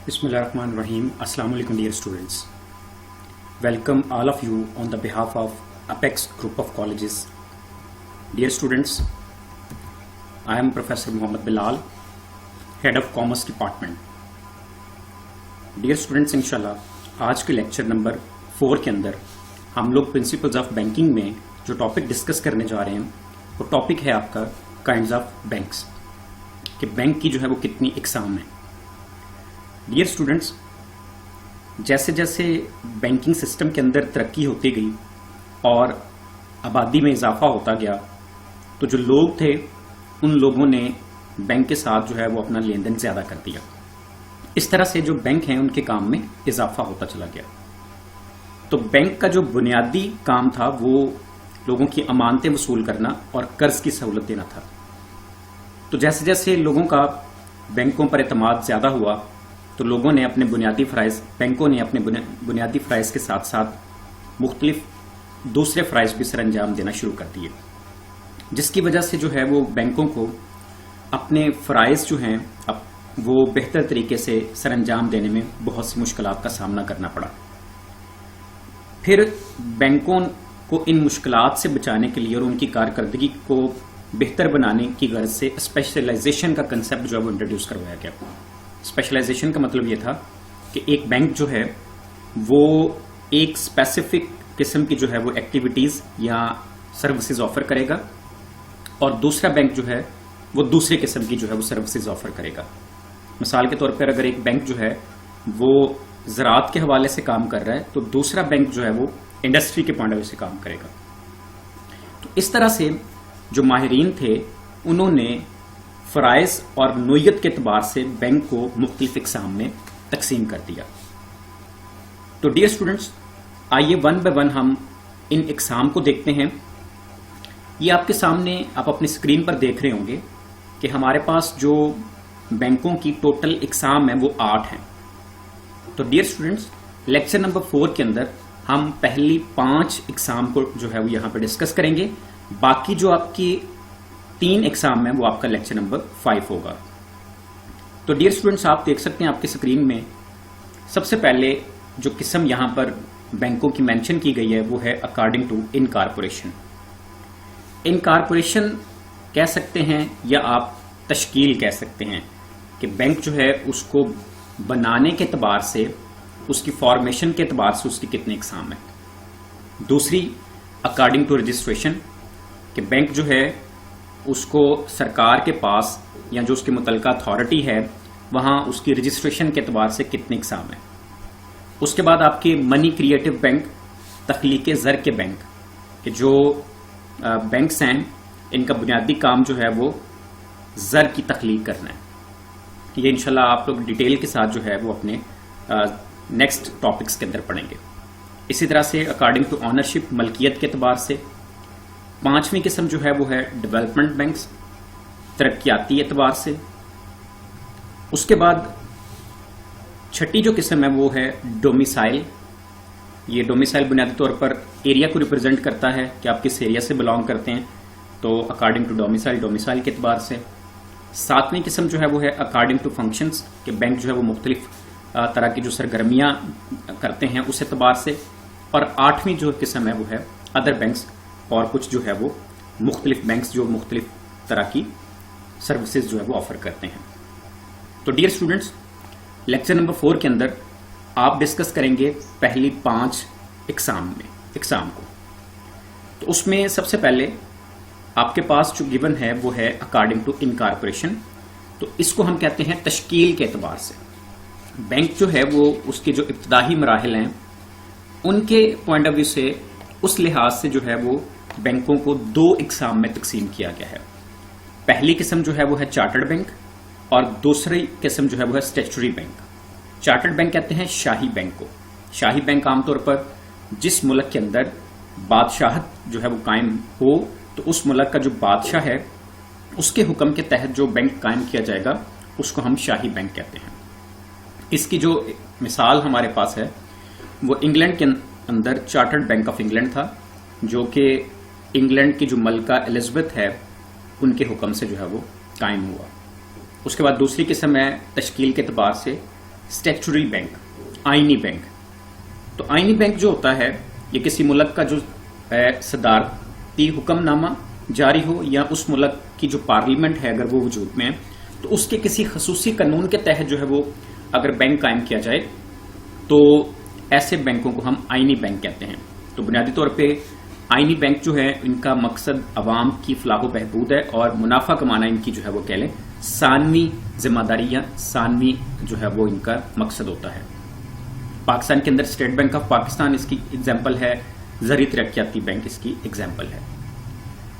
Bismillahirrahmanirrahim. Assalamu alaikum dear students. Welcome all of you on the behalf of Apex Group of Colleges. Dear students, I am Professor Muhammad Bilal, Head of Commerce Department. Dear students, इंशाल्लाह आज के lecture number 4 के अंदर हम लोग principles of banking में जो topic discuss करने जा रहे हैं वो टॉपिक है आपका काइंड्स ऑफ बैंक्स, कि बैंक की जो है वो कितनी इकसाम है. डियर स्टूडेंट्स, जैसे जैसे बैंकिंग सिस्टम के अंदर तरक्की होती गई और आबादी में इजाफा होता गया, तो जो लोग थे उन लोगों ने बैंक के साथ जो है वो अपना लेन देन ज़्यादा कर दिया. इस तरह से जो बैंक हैं उनके काम में इजाफा होता चला गया. तो बैंक का जो बुनियादी काम था वो लोगों की अमानतें वसूल करना और कर्ज की सहूलत देना था. तो जैसे जैसे लोगों का बैंकों पर एतमाद ज़्यादा हुआ तो लोगों ने अपने बुनियादी फ़राइज़, बैंकों ने अपने बुनियादी फ़राइज़ के साथ साथ मुख्तलिफ दूसरे फ़राइज़ भी सर अंजाम देना शुरू कर दिए, जिसकी वजह से जो है वो बैंकों को अपने फ़राइज़ जो हैं अब वो बेहतर तरीके से सर अंजाम देने में बहुत सी मुश्किलात का सामना करना पड़ा. फिर बैंकों को इन मुश्किलात से बचाने के लिए और उनकी कारकर्दगी को बेहतर बनाने की गर्ज से स्पेशलाइजेशन का कंसेप्ट जो है वो इंट्रोड्यूस करवाया गया. स्पेशलाइजेशन का मतलब ये था कि एक बैंक जो है वो एक स्पेसिफिक किस्म की जो है वो एक्टिविटीज़ या सर्विसेज ऑफर करेगा और दूसरा बैंक जो है वो दूसरे किस्म की जो है वो सर्विसेज ऑफर करेगा. मिसाल के तौर पर अगर एक बैंक जो है वो ज़राअत के हवाले से काम कर रहा है तो दूसरा बैंक जो है वो इंडस्ट्री के पॉइंट ऑफ व्यू से काम करेगा. तो इस तरह से जो माहिरीन थे उन्होंने फ़राइज़ और नोयत के एतबार से बैंक को मुख्तलिफ इक़साम में तकसीम कर दिया. तो डियर स्टूडेंट्स, आइए वन बाय वन हम इन इक़साम को देखते हैं. ये आपके सामने आप अपनी स्क्रीन पर देख रहे होंगे कि हमारे पास जो बैंकों की टोटल इक़साम है वो 8 हैं. तो डियर स्टूडेंट्स, लेक्चर नंबर 4 के अंदर हम पहली 5 इक़साम को जो है वो यहाँ पर डिस्कस करेंगे. बाकी जो आपकी 3 एग्जाम है वो आपका लेक्चर नंबर 5 होगा. तो डियर स्टूडेंट्स, आप देख सकते हैं आपकी स्क्रीन में सबसे पहले जो किस्म यहाँ पर बैंकों की मेंशन की गई है वो है अकॉर्डिंग टू इनकॉर्पोरेशन. इनकॉर्पोरेशन कह सकते हैं या आप तश्कील कह सकते हैं कि बैंक जो है उसको बनाने के एतबार से, उसकी फॉर्मेशन के एतबार से उसकी कितने एग्जाम है. दूसरी अकॉर्डिंग टू रजिस्ट्रेशन, कि बैंक जो है उसको सरकार के पास या जो उसकी मुतलका अथॉरिटी है वहाँ उसकी रजिस्ट्रेशन के एतबार से कितने इक़साम है. उसके बाद आपके मनी क्रिएटिव बैंक, तख्लीक़ ज़र के बैंक, कि जो बैंक्स हैं इनका बुनियादी काम जो है वो ज़र की तख्लीक करना है. ये इंशाल्लाह आप लोग डिटेल के साथ जो है वो अपने नेक्स्ट टॉपिक्स के अंदर पढ़ेंगे. इसी तरह से अकॉर्डिंग टू ऑनरशिप, मलकियत के एतबार से. 5वीं किस्म जो है वो है डेवलपमेंट बैंक्स, तरक्याती एतबार से. उसके बाद छठी जो किस्म है वो है डोमिसाइल. ये डोमिसाइल बुनियादी तौर पर एरिया को रिप्रेजेंट करता है कि आप किस एरिया से बिलोंग करते हैं, तो अकॉर्डिंग टू डोमिसाइल के एतबार से. 7वीं किस्म जो है वो है अकॉर्डिंग टू फंक्शंस, कि बैंक जो है वो मुख्तलिफ तरह की जो सरगर्मियाँ करते हैं उस एतबार से. और 8वीं जो किस्म है वो है अदर बैंक्स, और कुछ जो है वो मुख्तलिफ बैंक्स जो मुख्तलिफ तरह की सर्विसेज जो है वो ऑफर करते हैं. तो डियर स्टूडेंट्स, लेक्चर नंबर 4 के अंदर आप डिस्कस करेंगे पहली 5 एग्जाम को. तो उसमें सबसे पहले आपके पास जो गिवन है वो है अकॉर्डिंग टू इनकॉर्पोरेशन. तो इसको हम कहते हैं तश्कील के एतबार से. बैंक जो है वो उसके जो इब्तदाई मराहिल हैं उनके पॉइंट ऑफ व्यू से, उस लिहाज से जो है वो बैंकों को 2 इक़साम में तकसीम किया गया है. पहली किस्म जो है वो है चार्टर्ड बैंक और दूसरी किस्म जो है वो है स्टैट्यूटरी बैंक. चार्टर्ड बैंक कहते हैं शाही बैंक को. शाही बैंक आमतौर पर जिस मुल्क के अंदर बादशाहत जो है वो कायम हो तो उस मुल्क का जो बादशाह है उसके हुक्म के तहत जो बैंक कायम किया जाएगा उसको हम शाही बैंक कहते हैं. इसकी जो मिसाल हमारे पास है वो इंग्लैंड के अंदर चार्टर्ड बैंक ऑफ इंग्लैंड था, जो कि इंग्लैंड की जो मलका एलिज़ाबेथ है उनके हुक्म से जो है वो कायम हुआ. उसके बाद दूसरी किस्म है तश्कील के एतबार से स्टैट्यूटरी बैंक, आईनी बैंक। तो आईनी बैंक जो होता है ये किसी मुल्क का जो सदारती हुक्मनामा जारी हो या उस मुल्क की जो पार्लियामेंट है अगर वो वजूद में है तो उसके किसी खसूसी कानून के तहत जो है वो अगर बैंक कायम किया जाए तो ऐसे बैंकों को हम आईनी बैंक कहते हैं। तो बुनियादी तौर पे आईनी बैंक जो है इनका मकसद अवाम की फलाह व बहबूद है और मुनाफा कमाना इनकी जो है वो कह लें सानवी जिम्मेदारी या सानवी जो है वो इनका मकसद होता है। पाकिस्तान के अंदर स्टेट बैंक ऑफ पाकिस्तान इसकी एग्जाम्पल है, ज़री तरक्याती बैंक इसकी एग्जाम्पल है।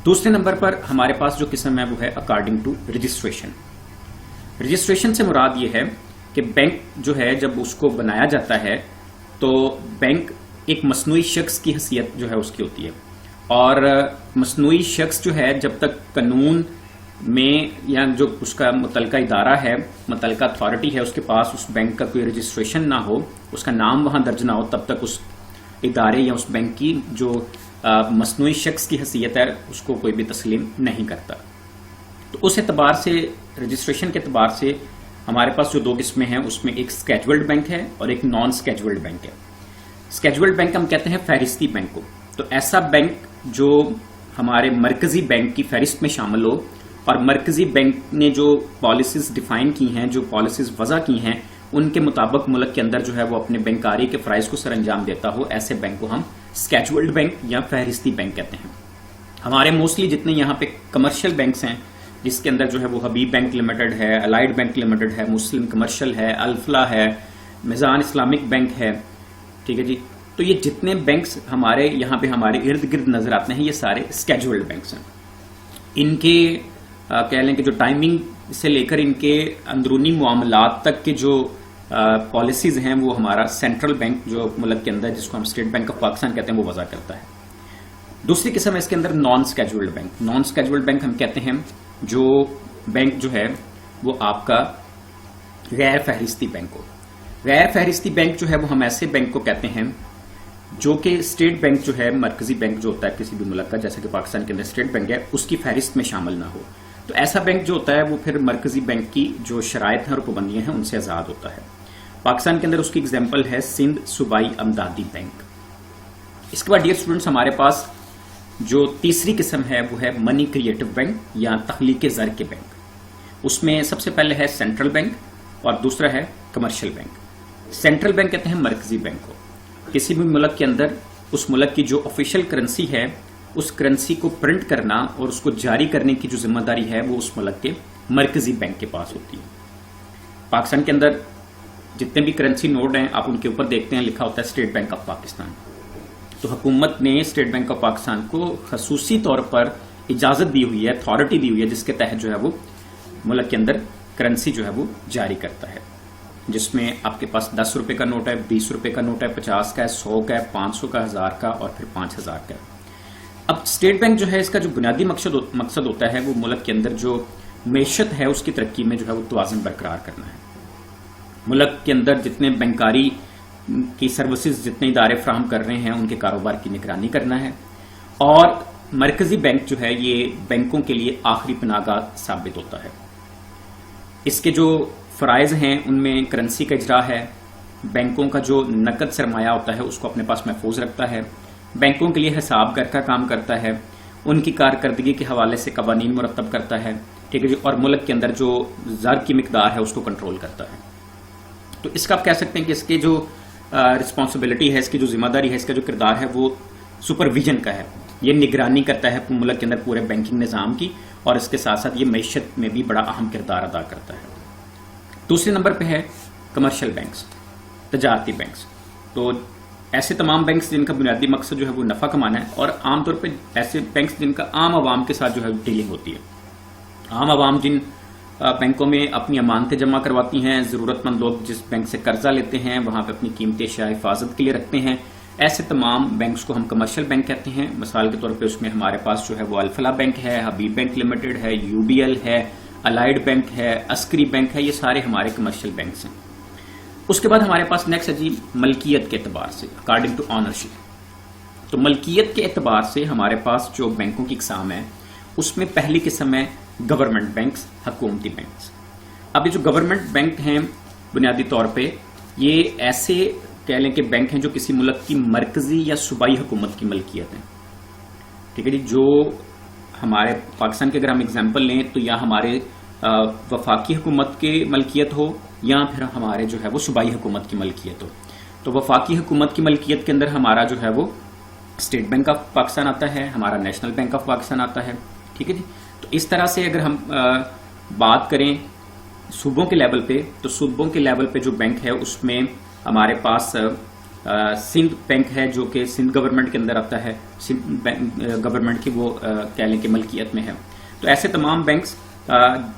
दूसरे नंबर पर हमारे पास जो किस्म है वो है अकॉर्डिंग टू रजिस्ट्रेशन। रजिस्ट्रेशन से मुराद ये है कि बैंक जो है जब उसको बनाया जाता है तो बैंक एक मसनूई शख्स की हैसियत जो है उसकी होती है और मसनूई शख्स जो है जब तक कानून में या जो उसका मुतलका इदारा है, मुतलका अथॉरिटी है, उसके पास उस बैंक का कोई रजिस्ट्रेशन ना हो, उसका नाम वहां दर्ज ना हो, तब तक उस इदारे या उस बैंक की जो मसनूई शख्स की हैसियत है उसको कोई भी तस्लीम नहीं करता। तो उस एतबार से रजिस्ट्रेशन के एतबार से हमारे पास जो दो किस्में हैं उसमें एक स्केड्यूल्ड बैंक है और एक नॉन स्केड्यूल्ड बैंक है। स्केड्यूल्ड बैंक हम कहते हैं फहरिस्ती बैंक को। तो ऐसा बैंक जो हमारे मरकजी बैंक की फहरिस्त में शामिल हो और मरकजी बैंक ने जो पॉलिसीज डिफाइन की हैं, जो पॉलिसीज वजह की हैं, उनके मुताबिक मुल्क के अंदर जो है वो अपने बैंकारी के फ़राइज़ को सर अंजाम देता हो, ऐसे बैंक को हम स्केड्यूल्ड बैंक या फहरिस्ती बैंक कहते हैं। हमारे मोस्टली जितने यहाँ पे कमर्शियल बैंक्स हैं जिसके अंदर जो है वो हबीब बैंक लिमिटेड है, अलाइड बैंक लिमिटेड है, मुस्लिम कमर्शियल है, अल्फला है, मिजान इस्लामिक बैंक है, ठीक है जी। तो ये जितने बैंक्स हमारे यहाँ पे हमारे इर्द गिर्द नजर आते हैं ये सारे स्केड्यूल्ड बैंक्स हैं। इनके कह लें कि जो टाइमिंग से लेकर इनके अंदरूनी मामलात तक के जो पॉलिसीज हैं वो हमारा सेंट्रल बैंक जो मुल्क के अंदर जिसको हम स्टेट बैंक ऑफ पाकिस्तान कहते हैं वो वजह करता है। दूसरी किस्म है इसके अंदर non scheduled bank. Non scheduled bank हम कहते हैं जो बैंक जो है वो आपका गैर फहरिस्ती बैंक हो। गैर फहरिस्ती बैंक जो है वो हम ऐसे बैंक को कहते हैं जो कि स्टेट बैंक जो है मरकजी बैंक जो होता है किसी भी मुल्क का, जैसे कि पाकिस्तान के अंदर स्टेट बैंक है, उसकी फहरिस्त में शामिल ना हो। तो ऐसा बैंक जो होता है वो फिर मरकजी बैंक की जो शराइत हैं और पाबंदियां हैं उनसे आज़ाद होता है। पाकिस्तान के अंदर उसकी एग्जाम्पल है सिंध सूबाई अमदादी बैंक। इसके बाद डियर स्टूडेंट्स हमारे पास जो तीसरी किस्म है वो है मनी क्रिएटिव बैंक या तख्लीक ज़र के बैंक। उसमें सबसे पहले है सेंट्रल बैंक और दूसरा है कमर्शियल बैंक। सेंट्रल बैंक कहते हैं मरकजी बैंक को। किसी भी मुल्क के अंदर उस मुल्क की जो ऑफिशियल करेंसी है उस करेंसी को प्रिंट करना और उसको जारी करने की जो जिम्मेदारी है वो उस मुल्क के मरकजी बैंक के पास होती है। पाकिस्तान के अंदर जितने भी करेंसी नोट हैं आप उनके ऊपर देखते हैं लिखा होता है स्टेट बैंक ऑफ पाकिस्तान। तो हुकूमत ने स्टेट बैंक ऑफ पाकिस्तान को खसूसी तौर पर इजाजत दी हुई है, अथॉरिटी दी हुई है जिसके तहत जो है वो मुल्क के अंदर करेंसी जो है वो जारी करता है, जिसमें आपके पास 10 रुपए का नोट है, 20 रुपए का नोट है, 50 का है, 100 का है, 500 का, 1000 का और फिर 5000 का। अब स्टेट बैंक जो है इसका जो बुनियादी मकसद होता है वो मुल्क के अंदर जो मैशत है उसकी तरक्की में जो है वो तवाज़ुन बरकरार करना है। मुल्क के अंदर जितने बैंकारी की सर्विसेज जितने इदारे फ्राहम कर रहे हैं उनके कारोबार की निगरानी करना है और मरकजी बैंक जो है ये बैंकों के लिए आखिरी पनाहगाह साबित होता है। इसके जो फ़राइज़ हैं उनमें करेंसी का इजरा है, बैंकों का जो नकद सरमाया होता है उसको अपने पास महफूज रखता है, बैंकों के लिए हिसाब घर का काम करता है, उनकी कारकर्दगी के हवाले से कवानीन मुरतब करता है, ठीक है जी, और मुल्क के अंदर जो ज़र की मिकदार है उसको कंट्रोल करता है। तो इसका आप कह सकते हैं कि इसके जो रिस्पॉन्सिबिलिटी है, इसकी जो जिम्मेदारी है, इसका जो किरदार है वो सुपरविजन का है। ये निगरानी करता है मुल्क के अंदर पूरे बैंकिंग निज़ाम की और इसके साथ साथ ये मैशत में भी बड़ा अहम किरदार अदा करता है। दूसरे नंबर पे है कमर्शियल बैंक्स, तजारती बैंक्स। तो ऐसे तमाम बैंक्स जिनका बुनियादी मकसद जो है वो नफ़ा कमाना है और आमतौर पे ऐसे बैंक्स जिनका आम आवाम के साथ जो है डीलिंग होती है। आम आवाम जिन बैंकों में अपनी अमानतें जमा करवाती हैं, ज़रूरतमंद लोग जिस बैंक से कर्जा लेते हैं वहाँ पे अपनी कीमती अशिया हिफाजत के लिए रखते हैं, ऐसे तमाम बैंक्स को हम कमर्शियल बैंक कहते हैं। मिसाल के तौर पे उसमें हमारे पास जो है वो अल्फला बैंक है, हबीब बैंक लिमिटेड है, UBL है, अलाइड बैंक है, अस्करी बैंक है, ये सारे हमारे कमर्शियल बैंक्स हैं। उसके बाद हमारे पास नेक्स्ट है जी मलकियत के एतबार से, अकॉर्डिंग टू ऑनरशिप। तो मलकियत के एतबार से हमारे पास जो बैंकों की इकसाम है उसमें पहली किस्म है गवर्नमेंट बैंक्स, हुकूमती बैंक्स। अब ये जो गवर्नमेंट बैंक हैं بنیادی طور پہ یہ ایسے کہہ لیں کہ بینک ہیں جو کسی ملک کی مرکزی یا صوبائی حکومت کی ملکیت ہیں. ٹھیک ہے جی. جو ہمارے پاکستان کے اگر ہم اگزامپل لیں تو یا ہمارے وفاقی حکومت کی ملکیت ہو یا پھر ہمارے جو ہے وہ صوبائی حکومت کی ملکیت ہو. تو وفاقی حکومت کی ملکیت کے اندر ہمارا جو ہے وہ اسٹیٹ بینک آف پاکستان آتا ہے, ہمارا نیشنل بینک آف پاکستان آتا ہے. ٹھیک ہے جی. تو اس طرح سے اگر ہم بات کریں صوبوں کے لیول پہ, تو صوبوں کے لیول پہ جو بینک ہے اس میں ہمارے پاس سندھ بینک ہے جو کہ سندھ گورنمنٹ کے اندر آتا ہے, سندھ گورنمنٹ کی وہ کہہ لیں کہ ملکیت میں ہے. تو ایسے تمام بینکس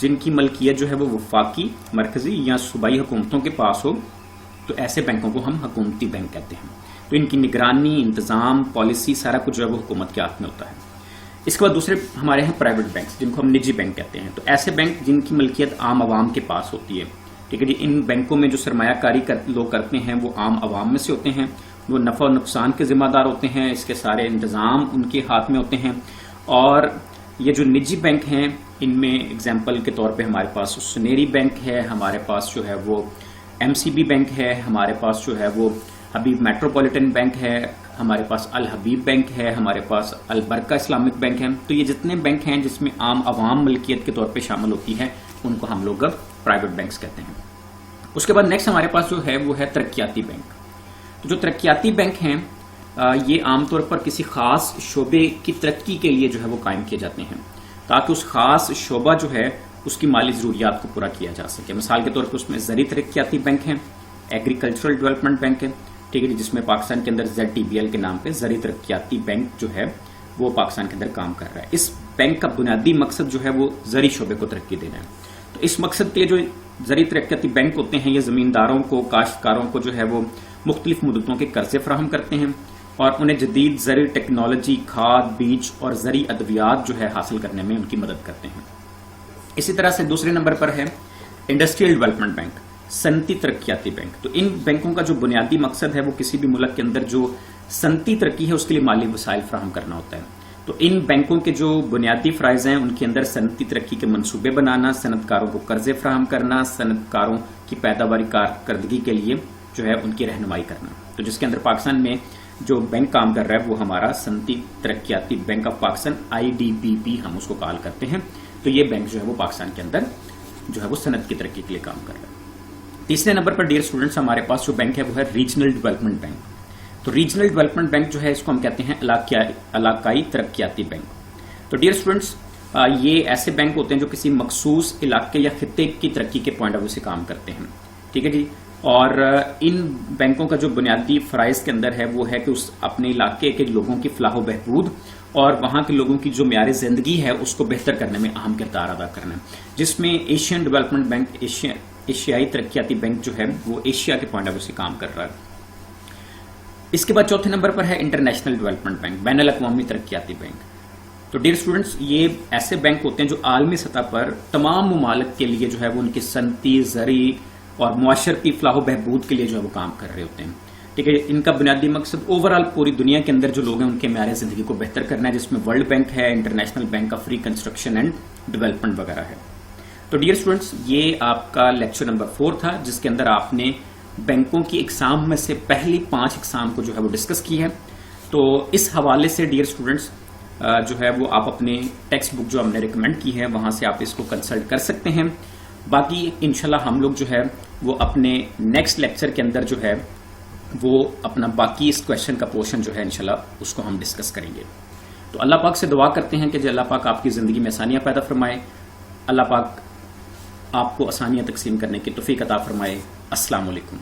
جن کی ملکیت جو ہے وہ وفاقی, مرکزی یا صوبائی حکومتوں کے پاس ہو, تو ایسے بینکوں کو ہم حکومتی بینک کہتے ہیں. تو ان کی نگرانی, انتظام, پالیسی سارا کچھ جو ہے وہ حکومت کے ہاتھ میں ہوتا ہے. اس کے بعد دوسرے ہمارے ہیں پرائیویٹ بینکس جن کو ہم نجی بینک کہتے ہیں. تو ایسے بینک جن کی ملکیت عام عوام کے پاس ہوتی ہے. ٹھیک ہے جی. ان بینکوں میں جو سرمایہ کاری لوگ کرتے ہیں وہ عام عوام میں سے ہوتے ہیں, وہ نفع و نقصان کے ذمہ دار ہوتے ہیں, اس کے سارے انتظام ان کے ہاتھ میں ہوتے ہیں. اور یہ جو نجی بینک ہیں ان میں اگزامپل کے طور پہ ہمارے پاس سنیری بینک ہے, ہمارے پاس جو ہے وہ ایم سی بی بینک ہے, ہمارے پاس جو ہے وہ حبیب میٹروپولیٹن بینک ہے, ہمارے پاس الحبیب بینک ہے, ہمارے پاس البرکہ اسلامک بینک ہے. تو یہ جتنے بینک ہیں جس میں عام عوام ملکیت کے طور پہ شامل ہوتی ہے ان کو ہم لوگ پرائیویٹ بینکس کہتے ہیں. اس کے بعد نیکسٹ ہمارے پاس جو ہے وہ ہے ترقیاتی بینک. تو جو ترقیاتی بینک ہیں یہ عام طور پر کسی خاص شعبے کی ترقی کے لیے جو ہے وہ قائم کیے جاتے ہیں تاکہ اس خاص شعبہ جو ہے اس کی مالی ضروریات کو پورا کیا جا سکے. مثال کے طور پر اس میں زرعی ترقیاتی بینک ہیں, ایگریکلچرل ڈیولپمنٹ بینک ہے. ٹھیک ہے جی. جس میں پاکستان کے اندر ZTBL کے نام پہ زرعی ترقیاتی بینک جو ہے وہ پاکستان کے اندر کام کر رہا ہے. اس بینک کا بنیادی مقصد جو ہے وہ زرعی شعبے کو ترقی دینا ہے. تو اس مقصد کے لیے جو زرعی ترقیاتی بینک ہوتے ہیں یہ زمینداروں کو, کاشتکاروں کو جو ہے وہ مختلف مدتوں کے قرضے فراہم کرتے ہیں اور انہیں جدید زرعی ٹیکنالوجی, کھاد, بیج اور زرعی ادویات جو ہے حاصل کرنے میں ان کی مدد کرتے ہیں. اسی طرح سے دوسرے نمبر پر ہے انڈسٹریل ڈیولپمنٹ بینک, صنعتی ترقیاتی بینک. تو ان بینکوں کا جو بنیادی مقصد ہے وہ کسی بھی ملک کے اندر جو صنعتی ترقی ہے اس کے لیے مالی وسائل فراہم کرنا ہوتا ہے. تو ان بینکوں کے جو بنیادی فرائض ہیں ان کے اندر صنعتی ترقی کے منصوبے بنانا, صنعت کاروں کو قرضے فراہم کرنا, صنعت کاروں کی پیداواری کارکردگی کے لیے جو ہے ان کی رہنمائی کرنا. تو جس کے اندر پاکستان میں جو بینک کام کر رہا ہے وہ ہمارا صنعتی ترقیاتی بینک آف پاکستان IDBP ہم اس کو کال کرتے ہیں. تو یہ بینک جو ہے وہ پاکستان کے اندر جو ہے وہ صنعت کی ترقی کے لیے کام کر رہا ہے. تیسرے نمبر پر ڈیئر اسٹوڈنٹس ہمارے پاس جو بینک ہے وہ ہے ریجنل ڈیولپمنٹ بینک. تو ریجنل ڈیولپمنٹ بینک جو ہے اس کو ہم کہتے ہیں علاقائی ترقیاتی بینک. تو ڈیئر اسٹوڈنٹس یہ ایسے بینک ہوتے ہیں جو کسی مخصوص علاقے یا خطے کی ترقی کے پوائنٹ آف ویو سے کام کرتے ہیں. ٹھیک ہے جی. اور ان بینکوں کا جو بنیادی فرائض کے اندر ہے وہ ہے کہ اس اپنے علاقے کے لوگوں کی فلاح و بہبود اور وہاں کے لوگوں کی جو معیار زندگی ہے اس کو بہتر کرنے میں اہم کردار ادا کرنا ہے, جس میں ایشین ڈیولپمنٹ بینک, ایشیائی ترقیاتی بینک جو ہے وہ ایشیا کے پوائنٹ آف ویو سے کام کر رہا ہے. اس کے بعد چوتھے نمبر پر ہے انٹرنیشنل ڈیولپمنٹ بینک, بین الاقوامی ترقیاتی بینک. تو ڈیئر اسٹوڈنٹس یہ ایسے بینک ہوتے ہیں جو عالمی سطح پر تمام ممالک کے لیے جو ہے وہ ان کی صنعتی, زرعی اور معاشرتی فلاح و بہبود کے لیے جو ہے وہ کام کر رہے ہوتے ہیں. ٹھیک ہے. ان کا بنیادی مقصد اوور آل پوری دنیا کے اندر جو لوگ ہیں ان کے معیار زندگی کو بہتر کرنا ہے, جس میں ورلڈ بینک ہے, international bank of reconstruction and development وغیرہ ہے. تو ڈیئر اسٹوڈنٹس یہ آپ کا لیکچر نمبر 4 تھا جس کے اندر آپ نے بینکوں کی اقسام میں سے پہلی 5 اقسام کو جو ہے وہ ڈسکس کی ہے. تو اس حوالے سے ڈیئر اسٹوڈنٹس جو ہے وہ آپ اپنے ٹیکسٹ بک جو ہم نے ریکمینڈ کی ہے وہاں سے آپ اس کو کنسلٹ کر سکتے ہیں. باقی انشاءاللہ ہم لوگ جو ہے وہ اپنے نیکسٹ لیکچر کے اندر جو ہے وہ اپنا باقی اس کویشچن کا پورشن جو ہے انشاءاللہ اس کو ہم ڈسکس کریں گے. تو اللہ پاک سے دعا کرتے ہیں کہ اللہ پاک آپ کی زندگی میں آسانیاں پیدا فرمائے, اللہ پاک آپ کو آسانیاں تقسیم کرنے کی توفیق عطا فرمائے. السلام علیکم.